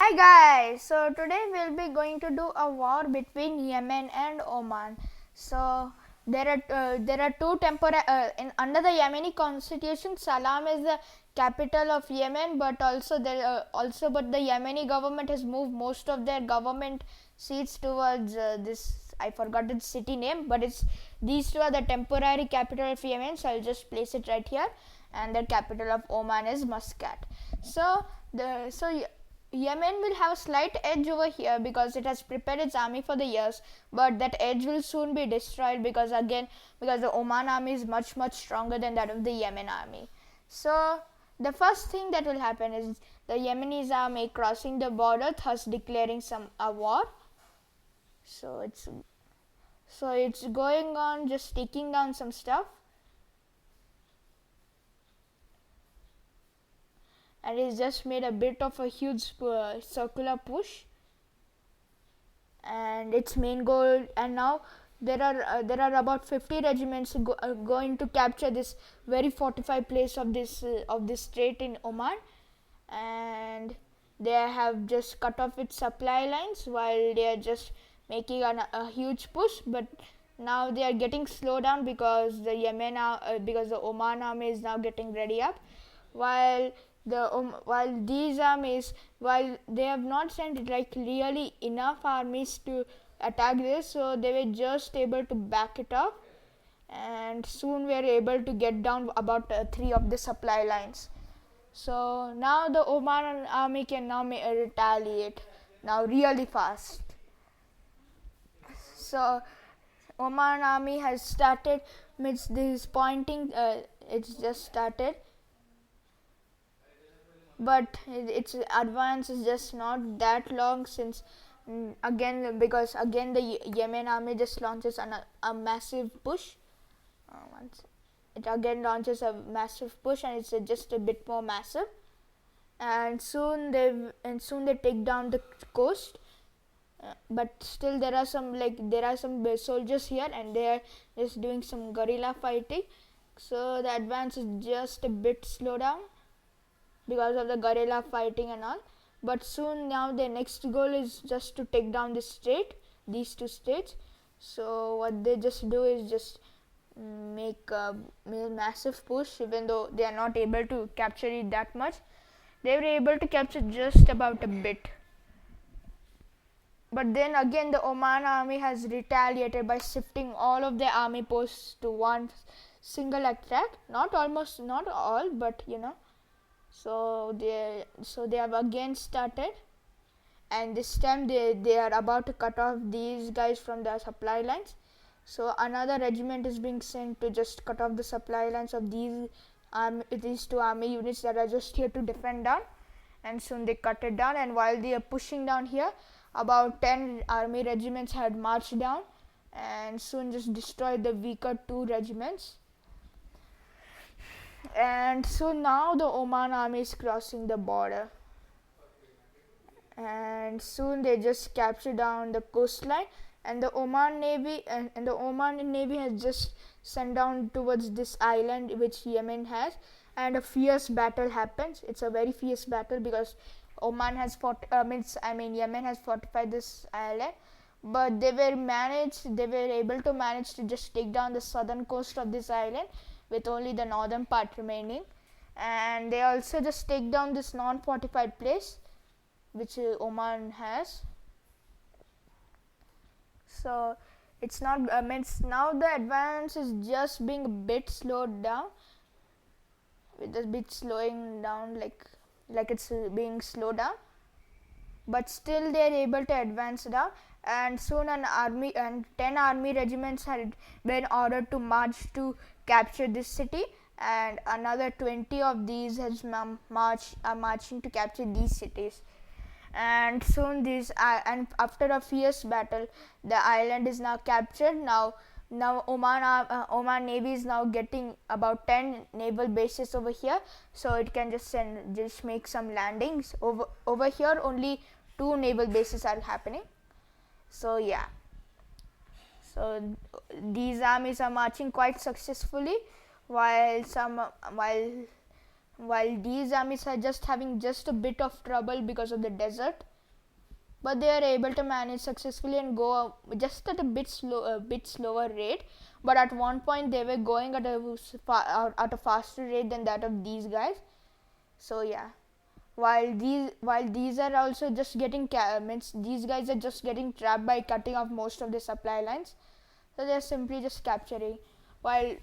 Hi guys, so today we'll be going to do a war between Yemen and Oman. So there are two under the Yemeni constitution. Salam is the capital of Yemen, but but the Yemeni government has moved most of their government seats towards this. I forgot the city name, but it's these two are the temporary capital of Yemen. So I'll just place it right here, and the capital of Oman is Muscat. So the so Yemen will have a slight edge over here because it has prepared its army for the years, but that edge will soon be destroyed because the Oman army is much stronger than that of the Yemen army. So the first thing that will happen is the Yemenis army crossing the border, thus declaring a war. So it's going on, just taking down some stuff. And it's just made a bit of a huge circular push, and its main goal. And now there are about 50 regiments going to capture this very fortified place of this strait in Oman, and they have just cut off its supply lines while they are just making a huge push. But now they are getting slowed down because the Oman army is now getting ready up, while these armies, while they have not sent like really enough armies to attack this, so they were just able to back it up, and soon we are able to get down about 3 of the supply lines. So now the Oman army can now retaliate now really fast. So Oman army has started, means this pointing, it's just started, but its advance is just not that long, since because the Yemen army just launches a massive push. It again launches a massive push, and it's just a bit more massive, and soon they take down the coast. But still there are some soldiers here, and they are just doing some guerrilla fighting, so the advance is just a bit slow down because of the guerrilla fighting and all. But soon now their next goal is just to take down these two states. So what they just do is just make a massive push. Even though they are not able to capture it that much, they were able to capture just about a bit. But then again the Oman army has retaliated by shifting all of their army posts to one single attack. Not all, but so they have again started, and this time they are about to cut off these guys from the supply lines. So another regiment is being sent to just cut off the supply lines of these two army units that are just here to defend down. And soon they cut it down, and while they are pushing down here, about 10 army regiments had marched down and soon just destroyed the weaker 2 regiments. And so now the Oman army is crossing the border, and soon they just capture down the coastline, and the Oman navy has just sent down towards this island which Yemen has, and a fierce battle happens. It's a very fierce battle because Yemen has fortified this island, but they were able to manage to just take down the southern coast of this island with only the northern part remaining. And they also just take down this non-fortified place which Oman has. So it's not now the advance is just being a bit slowed down, with a bit slowing down, like it's being slowed down, but still they are able to advance down. And soon 10 army regiments had been ordered to march to capture this city, and another 20 of these are marching to capture these cities. And soon and after a fierce battle, the island is now captured. Now Oman Navy is now getting about 10 naval bases over here, so it can just make some landings over here. Only 2 naval bases are happening. So yeah, so these armies are marching quite successfully, while while these armies are just having just a bit of trouble because of the desert, but they are able to manage successfully and go just at a bit slower rate. But at one point they were going at a faster rate than that of these guys. So yeah, while these are also just getting means these guys are just getting trapped by cutting off most of the supply lines, so they're simply just capturing. While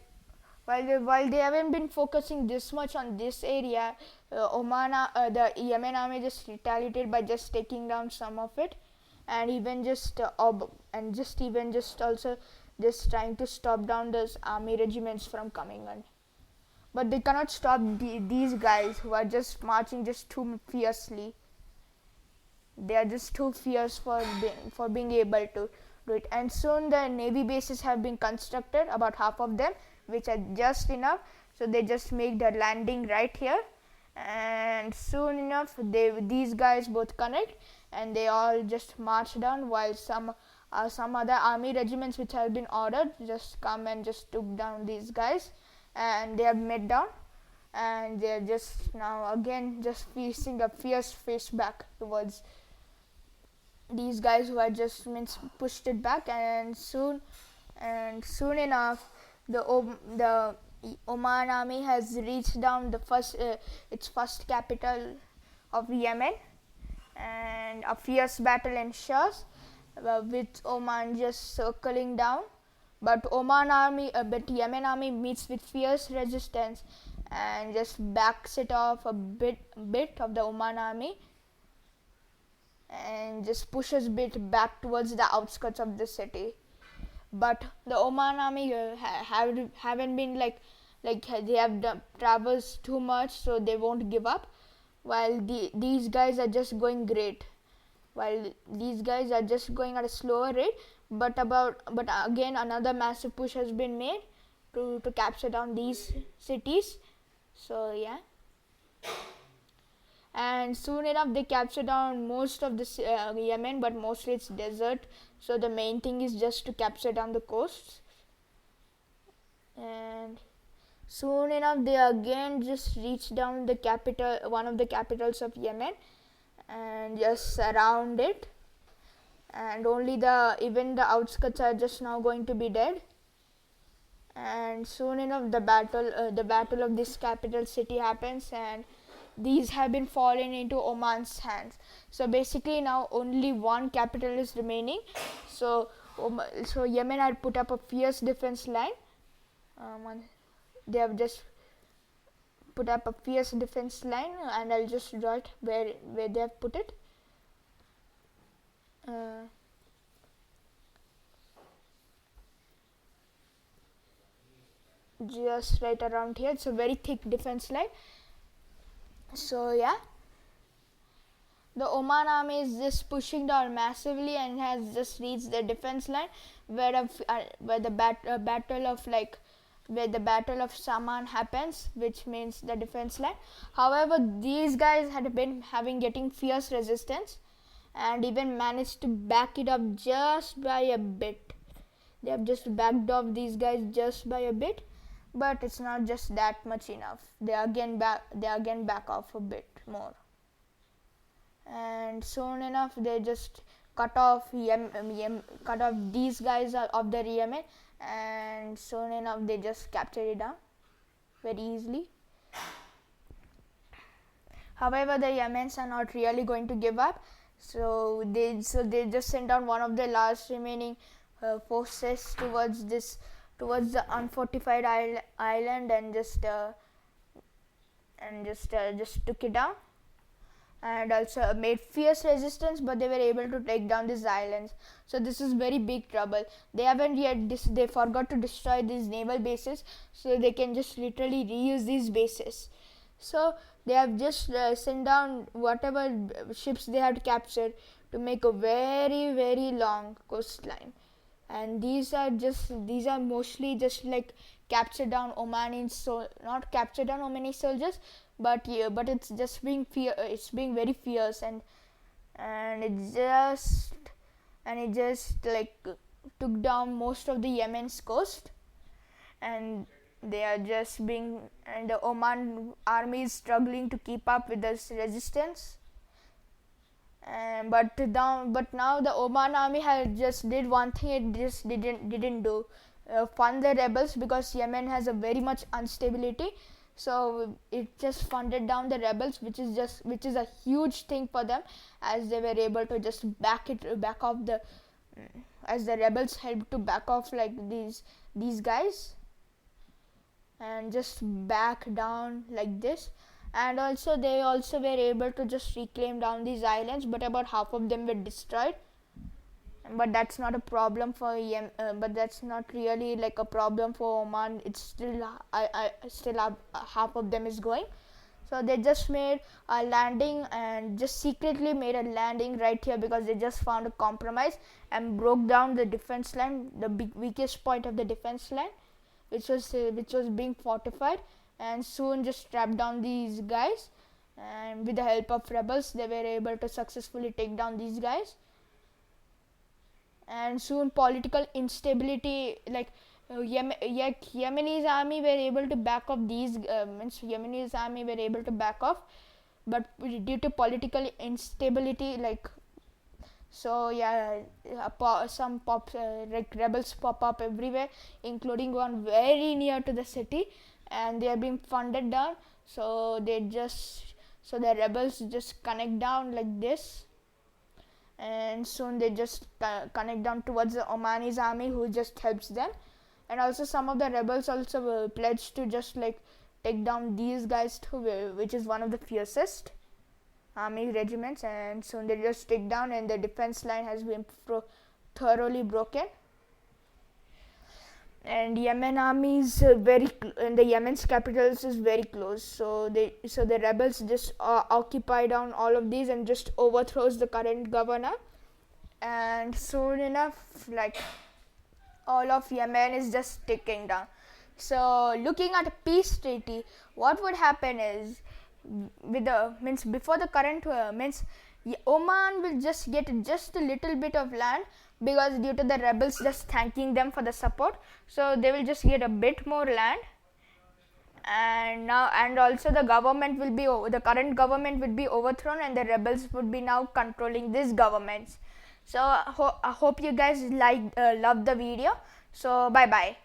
while they, while they haven't been focusing this much on this area, the Yemen army just retaliated by just taking down some of it, and even just and just even just also just trying to stop down those army regiments from coming in. But they cannot stop these guys who are just marching just too fiercely. They are just too fierce for being able to do it. And soon the navy bases have been constructed, about half of them, which are just enough. So they just make the landing right here, and soon enough these guys both connect, and they all just march down, while some other army regiments which have been ordered just come and just took down these guys, and they have met down, and they are just now again just facing a fierce face back towards these guys who had just pushed it back. And soon enough the Oman army has reached down its first capital of Yemen, and a fierce battle ensures, with Oman just circling down. But Yemen army meets with fierce resistance and just backs it off a bit of the Oman army, and just pushes bit back towards the outskirts of the city. But the Oman army haven't been like they have traversed too much, so they won't give up. While these guys are just going great. While these guys are just going at a slower rate, but again another massive push has been made to capture down these cities. So yeah, and soon enough they capture down most of the Yemen, but mostly it's desert, so the main thing is just to capture down the coasts. And soon enough they again just reach down one of the capitals of Yemen, and just surround it, and only even the outskirts are just now going to be dead. And soon enough the battle of this capital city happens, and these have been fallen into Oman's hands. So basically now only one capital is remaining. So Yemen had put up a fierce defense line. They have just put up a fierce defense line, and I'll just draw it where they have put it. Just right around here. It's a very thick defense line. So yeah, the Oman army is just pushing down massively and has just reached the defense line, where the battle of Saman happens, which means the defense line. However, these guys had been getting fierce resistance, and even managed to back it up just by a bit. They have just backed off these guys just by a bit, but it's not just that much enough. They again back off a bit more, and soon enough they just cut off these guys of the Yemen, and soon enough they just capture it down very easily. However, the Yemens are not really going to give up, so they just send down one of the last remaining forces towards the unfortified island, and just took it down, and also made fierce resistance, but they were able to take down these islands. So this is very big trouble. They haven't yet they forgot to destroy these naval bases, so they can just literally reuse these bases. So they have just sent down whatever ships they had captured to make a very very long coastline. And these are mostly just like captured down not captured down Omani soldiers, but it's just it's being very fierce, and it just like took down most of the Yemen's coast. And They are just being, and the Oman army is struggling to keep up with this resistance. But now the Oman army had just did one thing it just didn't do, fund the rebels, because Yemen has a very much instability. So it just funded down the rebels, which is a huge thing for them, as they were able to just back off the as the rebels helped to back off like these guys, and just back down like this. And also they also were able to just reclaim down these islands, but about half of them were destroyed. But that's not a problem for but that's not really like a problem for Oman. It's still half of them is going. So they just made a landing, and just secretly made a landing right here, because they just found a compromise and broke down the defense line, the weakest point of the defense line, which was being fortified, and soon just trapped down these guys. And with the help of rebels, they were able to successfully take down these guys. And soon political instability, like Yemenis army were able to back off Yemenis army were able to back off, but due to political instability, like, so yeah, some rebels pop up everywhere, including one very near to the city, and they are being funded down. So the rebels just connect down like this, and soon they just connect down towards the Omanis army, who just helps them. And also some of the rebels also pledged to just like take down these guys too, which is one of the fiercest army regiments. And soon they just take down, and the defense line has been thoroughly broken. And Yemen army is and the Yemen's capital is very close. So the rebels just occupy down all of these and just overthrows the current governor. And soon enough, like, all of Yemen is just ticking down. So looking at a peace treaty, what would happen is, before the current Oman will just get just a little bit of land, because due to the rebels just thanking them for the support, so they will just get a bit more land. And also the current government will be overthrown, and the rebels would be now controlling these governments. So I hope you guys love the video. So bye bye.